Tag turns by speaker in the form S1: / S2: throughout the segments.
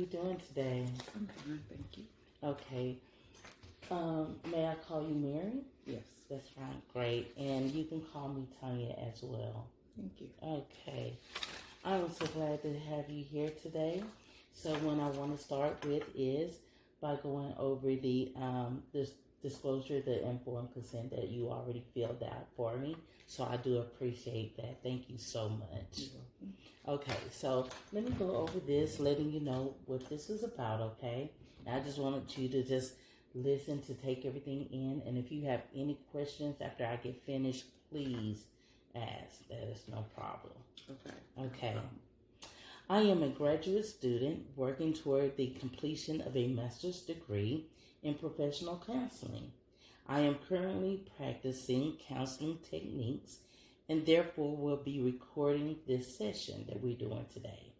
S1: you doing today?
S2: I'm fine, thank you.
S1: Okay. May I call you Mary?
S2: Yes,
S1: That's fine. Great. And you can call me Tanya as well.
S2: thank you.
S1: Okay. I'm so glad to have you here today. So what I want to start with is by going over the this disclosure, the informed consent that you already filled out for me. So I do appreciate that. Thank you so much.
S2: You're welcome.
S1: Okay, so let me go over this, letting you know what this is about, okay? And I just wanted you to just listen to take everything in. And if you have any questions after I get finished, please ask. That is no problem. Okay. I am a graduate student working toward the completion of a master's degree in professional counseling. I am currently practicing counseling techniques and therefore will be recording this session that we're doing today.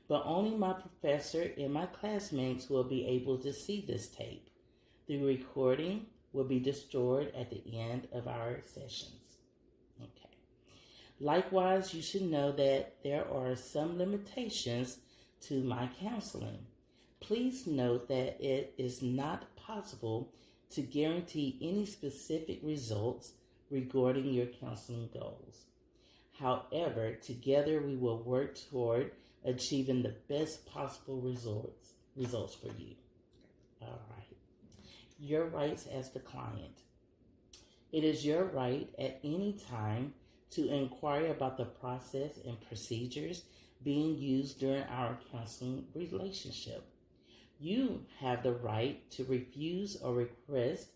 S1: But only my professor and my classmates will be able to see this tape. The recording will be destroyed at the end of our sessions. Okay. Likewise, you should know that there are some limitations to my counseling. Please note that it is not possible to guarantee any specific results regarding your counseling goals. However, together we will work toward achieving the best possible results for you. All right. Your rights as the client. It is your right at any time to inquire about the process and procedures being used during our counseling relationship. You have the right to refuse or request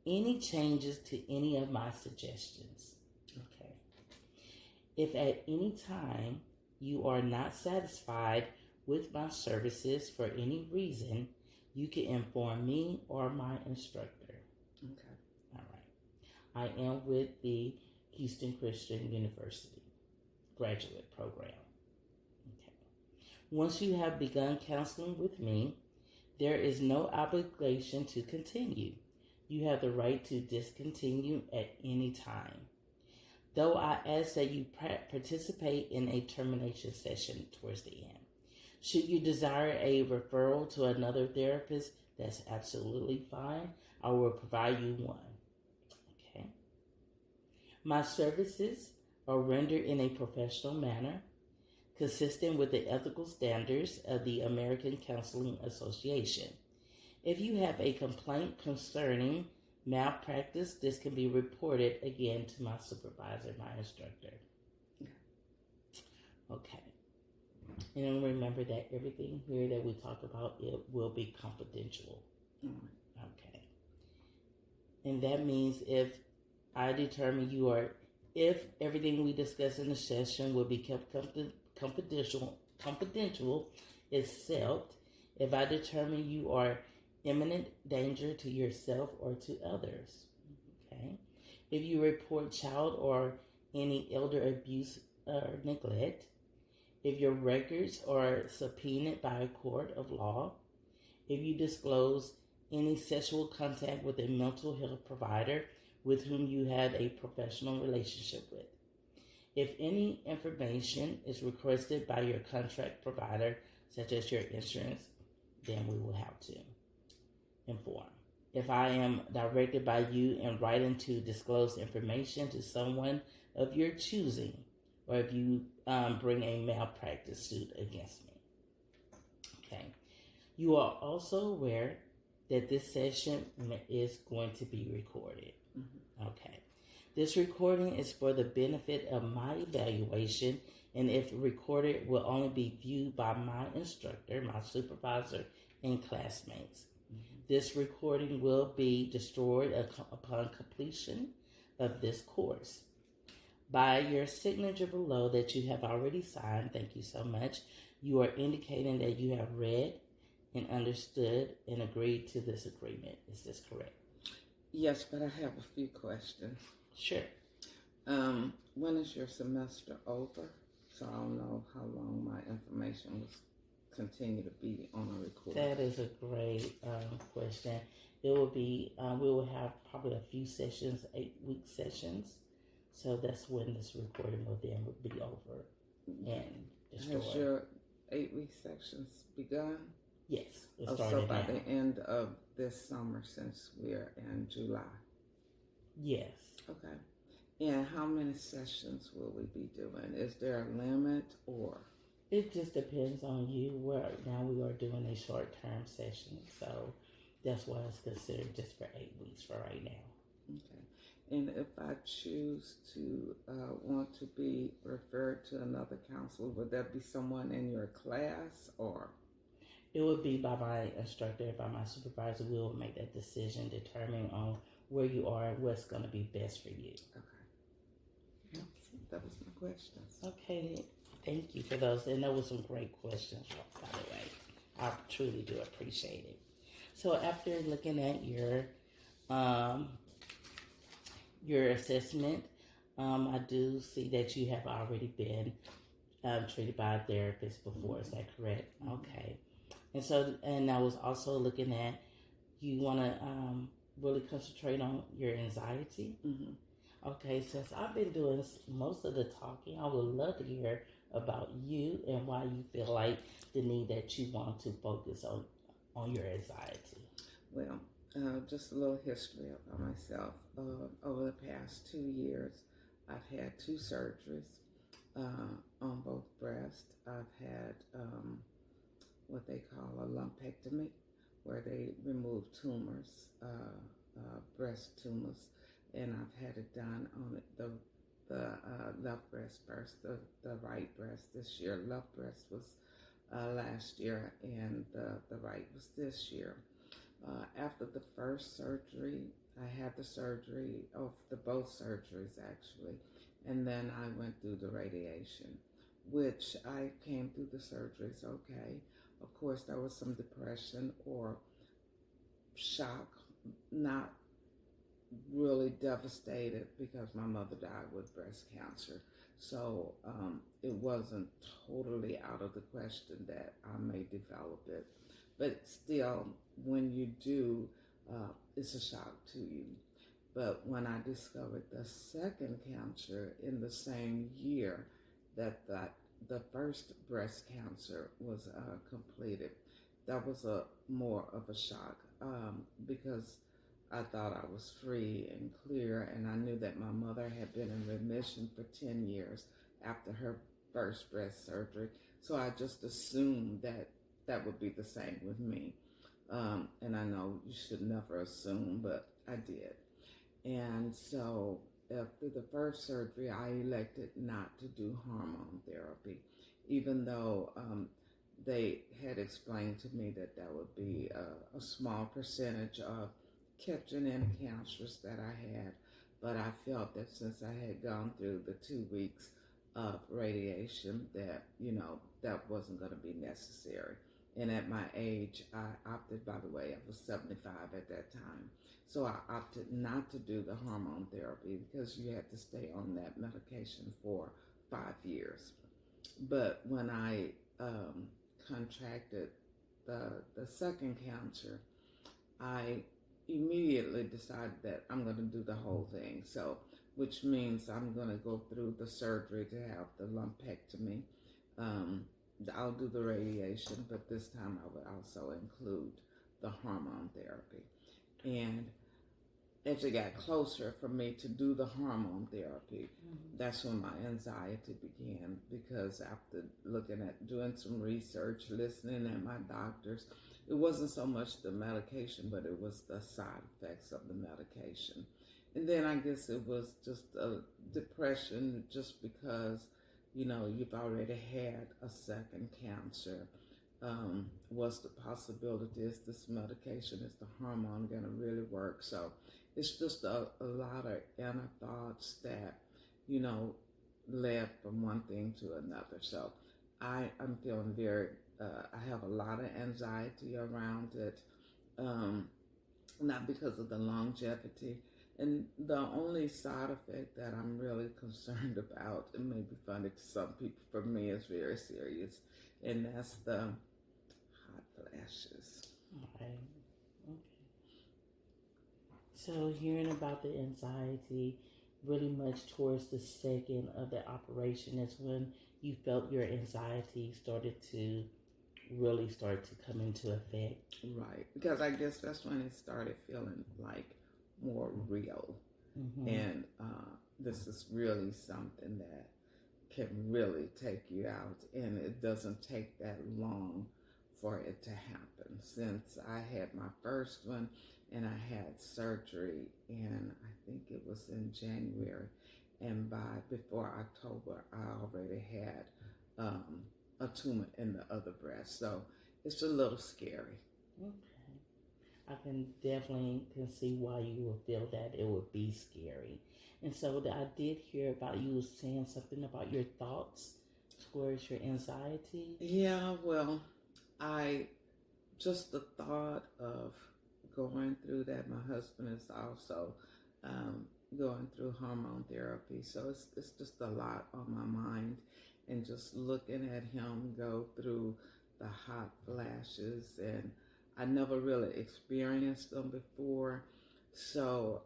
S1: any changes to any of my suggestions. Okay. If at any time you are not satisfied with my services for any reason, you can inform me or my instructor.
S2: Okay.
S1: All right. I am with the Houston Christian University graduate program. Okay. Once you have begun counseling with me, there is no obligation to continue. You have the right to discontinue at any time. Though I ask that you participate in a termination session towards the end. Should you desire a referral to another therapist, that's absolutely fine. I will provide you one. Okay. My services are rendered in a professional manner, consistent with the ethical standards of the American Counseling Association. If you have a complaint concerning malpractice, this can be reported again to my supervisor, my instructor. Okay. And remember that everything here that we talk about, it will be confidential. Okay. And that means if I determine if everything we discuss in the session will be kept confidential except if I determine you are imminent danger to yourself or to others. Okay. If you report child or any elder abuse or neglect, if your records are subpoenaed by a court of law, if you disclose any sexual contact with a mental health provider with whom you have a professional relationship with, if any information is requested by your contract provider, such as your insurance, then we will have to inform. If I am directed by you in writing to disclose information to someone of your choosing, or if you bring a malpractice suit against me. Okay. You are also aware that this session is going to be recorded. Mm-hmm. Okay. This recording is for the benefit of my evaluation, and if recorded, will only be viewed by my instructor, my supervisor, and classmates. Mm-hmm. This recording will be destroyed upon completion of this course. By your signature below that you have already signed, thank you so much, you are indicating that you have read and understood and agreed to this agreement. Is this correct?
S2: Yes, but I have a few questions.
S1: Sure.
S2: When is your semester over? So I'll know how long my information will continue to be on the recording.
S1: That is a great question. It will be, we will have probably a few sessions, 8-week sessions. So that's when this recording will then be over and destroyed.
S2: 8-week sections begun?
S1: Yes, it
S2: Oh, so
S1: started
S2: by
S1: now.
S2: the end of this summer, since we're in July.
S1: Yes.
S2: Okay. And how many sessions will we be doing? Is there a limit or?
S1: It just depends on you. Right now we are doing a short-term session, so that's why it's considered just for 8 weeks for right now.
S2: Okay. And if I choose to want to be referred to another counselor, would that be someone in your class or?
S1: It would be by my instructor, by my supervisor. We will make that decision, determining on where you are and what's going to be best for you.
S2: Okay. That was my questions.
S1: Okay, thank you for those. And there were some great questions, by the way. I truly do appreciate it. So after looking at your assessment, I do see that you have already been treated by a therapist before. Is that correct? Okay. And so, and I was also looking at you want to really concentrate on your anxiety.
S2: Mm-hmm.
S1: Okay, since I've been doing most of the talking, I would love to hear about you and why you feel like the need that you want to focus on your anxiety.
S2: Well, just a little history about myself. Over the past 2 years, I've had 2 surgeries on both breasts. I've had what they call a lumpectomy, where they remove tumors, breast tumors, and I've had it done on the left breast first, the right breast this year. Left breast was last year, and the right was this year. After the first surgery, I had the surgery of both surgeries actually, and then I went through the radiation, which I came through the surgeries okay. Of course, there was some depression or shock, not really devastated because my mother died with breast cancer. So it wasn't totally out of the question that I may develop it. But still, when you do, it's a shock to you. But when I discovered the second cancer in the same year that the first breast cancer was completed, that was more of a shock because I thought I was free and clear, and I knew that my mother had been in remission for 10 years after her first breast surgery. So I just assumed that that would be the same with me. And I know you should never assume, but I did. And so after the first surgery, I elected not to do hormone therapy, even though they had explained to me that that would be a small percentage of catching any cancers that I had. But I felt that since I had gone through the 2 weeks of radiation, that, that wasn't going to be necessary. And at my age, I opted, by the way, I was 75 at that time. So I opted not to do the hormone therapy because you had to stay on that medication for 5 years. But when I contracted the second cancer, I immediately decided that I'm going to do the whole thing. So, which means I'm going to go through the surgery to have the lumpectomy. I'll do the radiation, but this time I would also include the hormone therapy. And as it got closer for me to do the hormone therapy, that's when my anxiety began, because after doing some research, listening at my doctors, it wasn't so much the medication, but it was the side effects of the medication. And then I guess it was just a depression just because, you've already had a second cancer. What's the possibility? Is this medication, is the hormone going to really work? So it's just a lot of inner thoughts that, led from one thing to another. So I'm feeling I have a lot of anxiety around it, not because of the longevity. And the only side effect that I'm really concerned about, it may be funny to some people, for me it's very serious, and that's the hot flashes.
S1: Okay. So hearing about the anxiety really much towards the second of the operation is when you felt your anxiety really started to come into effect?
S2: Right, because I guess that's when it started feeling like more real.
S1: Mm-hmm.
S2: And this is really something that can really take you out, and it doesn't take that long for it to happen. Since I had my first one and I had surgery, and I think it was in January, and before October, I already had a tumor in the other breast. So it's a little scary.
S1: Okay. I can definitely can see why you would feel that it would be scary. And so I did hear about you saying something about your thoughts towards your anxiety.
S2: Yeah, well, I just the thought of going through that. My husband is also going through hormone therapy, so it's just a lot on my mind, and just looking at him go through the hot flashes, and I never really experienced them before. So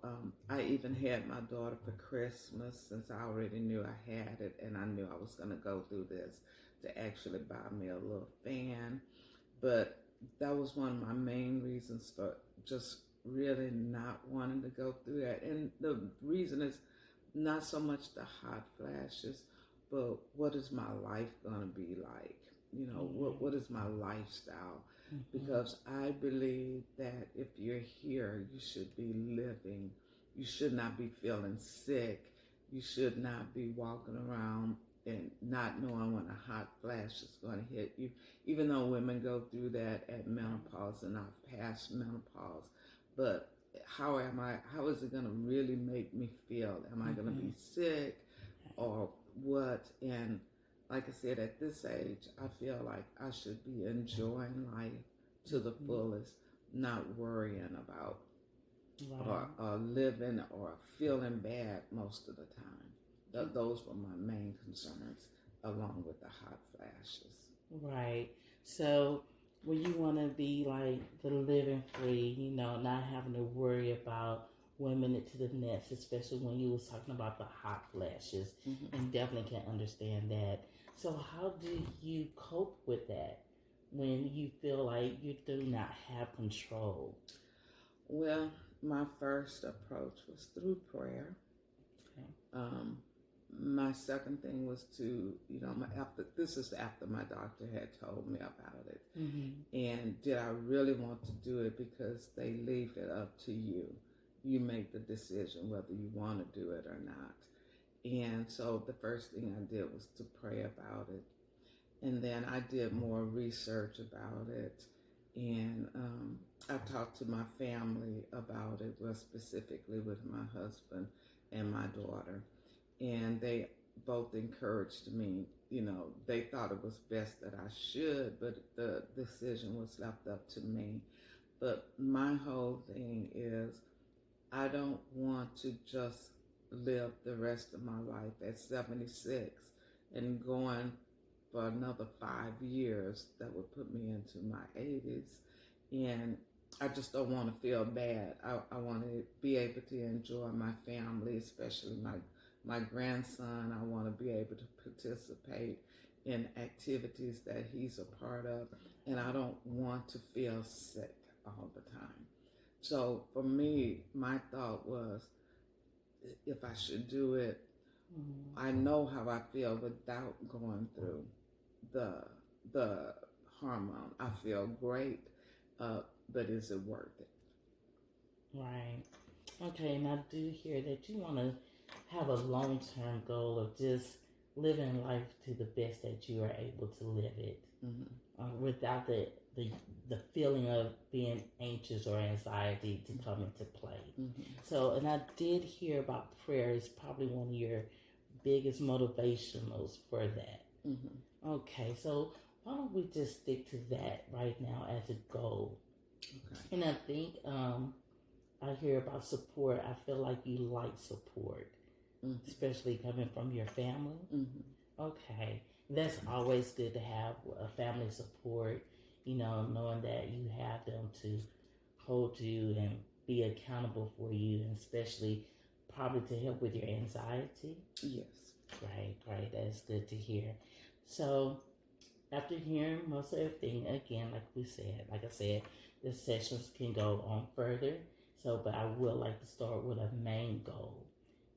S2: I even had my daughter for Christmas, since I already knew I had it and I knew I was going to go through this, to actually buy me a little fan. But that was one of my main reasons for just really not wanting to go through that. And the reason is not so much the hot flashes, but what is my life going to be like? You know, what is my lifestyle? Because I believe that if you're here, you should be living. You should not be feeling sick. You should not be walking around and not knowing when a hot flash is going to hit you. Even though women go through that at menopause, and I've passed menopause, but how is it going to really make me feel? Am I going to be sick or what? And like I said, at this age, I feel like I should be enjoying life to the fullest, not worrying about or living or feeling bad most of the time. Those were my main concerns, along with the hot flashes.
S1: Right. So when you want to be like the living free, you know, not having to worry about 1 minute to the next, especially when you was talking about the hot flashes, and definitely can understand that. So how do you cope with that when you feel like you do not have control?
S2: Well, my first approach was through prayer.
S1: Okay.
S2: My second thing was to, this is after my doctor had told me about it. And did I really want to do it? Because they leave it up to you. You make the decision whether you want to do it or not. And so the first thing I did was to pray about it. And then I did more research about it. And I talked to my family about it, well, specifically with my husband and my daughter. And they both encouraged me. You know, they thought it was best that I should, but the decision was left up to me. But my whole thing is, I don't want to just live the rest of my life at 76 and going for another 5 years. That would put me into my 80s. And I just don't want to feel bad. I want to be able to enjoy my family, especially my grandson. I want to be able to participate in activities that he's a part of. And I don't want to feel sick all the time. So for me, my thought was, if I should do it, I know how I feel without going through the hormone. I feel great, but is it worth it?
S1: Right. Okay, and I do hear that you want to have a long-term goal of just living life to the best that you are able to live it, without the feeling of being anxious or anxiety to come into play. So, and I did hear about prayer is probably one of your biggest motivationals for that. Okay, so why don't we just stick to that right now as a goal?
S2: Okay.
S1: And I think I hear about support. I feel like you like support, especially coming from your family. Okay, that's always good to have a family support. You know, knowing that you have them to hold you and be accountable for you, and especially probably to help with your anxiety.
S2: Yes.
S1: Right. That's good to hear. So after hearing most of everything, again, like I said, the sessions can go on further. So, but I would like to start with a main goal,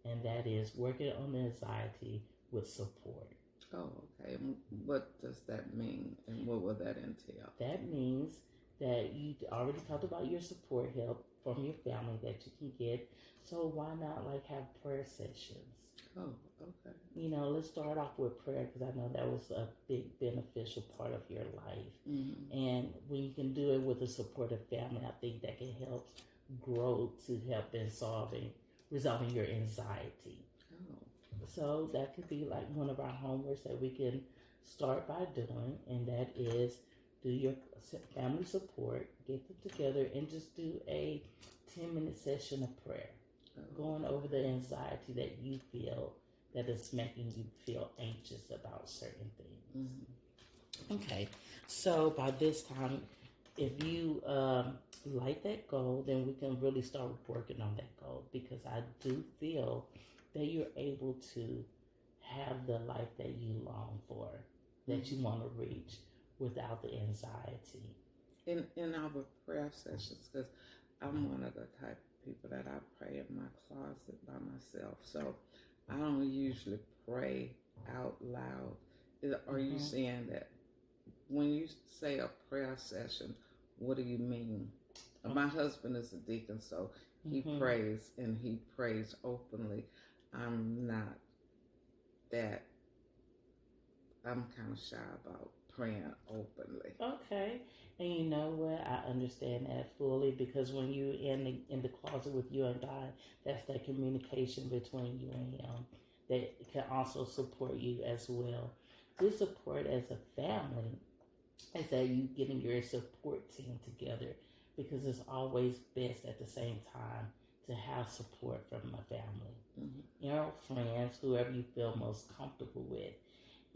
S1: and that is working on the anxiety with support.
S2: Oh, okay. And what does that mean, and what will that entail?
S1: That means that you already talked about your support help from your family that you can get. So why not like have prayer sessions?
S2: Oh, okay.
S1: You know, let's start off with prayer because I know that was a big beneficial part of your life.
S2: Mm-hmm.
S1: And when you can do it with a supportive family, I think that can help grow to help in resolving your anxiety.
S2: Oh.
S1: So that could be like one of our homeworks that we can start by doing, and that is do your family support, get them together, and just do a 10-minute session of prayer, going over the anxiety that you feel that is making you feel anxious about certain things.
S2: Mm-hmm.
S1: Okay, so by this time, if you like that goal, then we can really start working on that goal, because I do feel that you're able to have the life that you long for, that
S2: Mm-hmm.
S1: you want to reach without the anxiety.
S2: In our prayer sessions, because I'm one of the type of people that I pray in my closet by myself, so I don't usually pray out loud. Are you saying that when you say a prayer session, what do you mean? My husband is a deacon, so he prays, and he prays openly. I'm not that. I'm kind of shy about praying openly.
S1: Okay, and you know what? I understand that fully, because when you in the closet with you and God, that's that communication between you and Him that can also support you as well. This support as a family is that you getting your support team together, because it's always best at the same time to have support from a family, your friends, whoever you feel most comfortable with.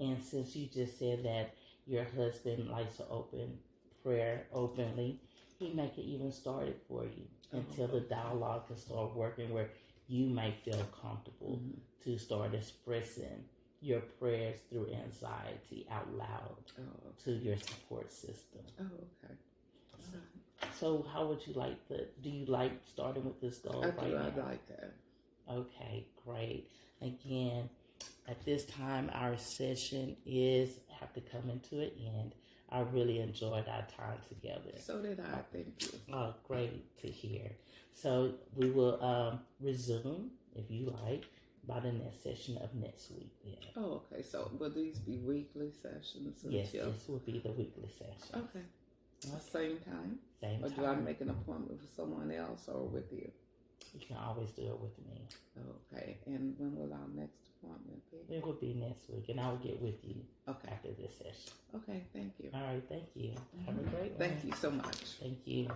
S1: And since you just said that your husband likes to open prayer openly, he may can even start it for you until the dialogue can start working, where you may feel comfortable to start expressing your prayers through anxiety out loud to your support system.
S2: Oh, okay.
S1: So how would you like do you like starting with this goal right now?
S2: I like that.
S1: Okay, great. Again, at this time, our session have to come into an end. I really enjoyed our time together.
S2: So did I. Thank you.
S1: Oh, great to hear. So we will resume, if you like, by the next session of next week. Then.
S2: Oh, okay. So will these be weekly sessions?
S1: Yes, this will be the weekly session.
S2: Okay. Same time?
S1: Same
S2: or
S1: time.
S2: do I make an appointment with someone else or with you?
S1: You can always do it with me.
S2: Okay. And when will our next appointment be?
S1: It will be next week, and I will get with you after this session.
S2: Okay. Thank you.
S1: All right. Thank you. Have a great one.
S2: Thank you so much.
S1: Thank you.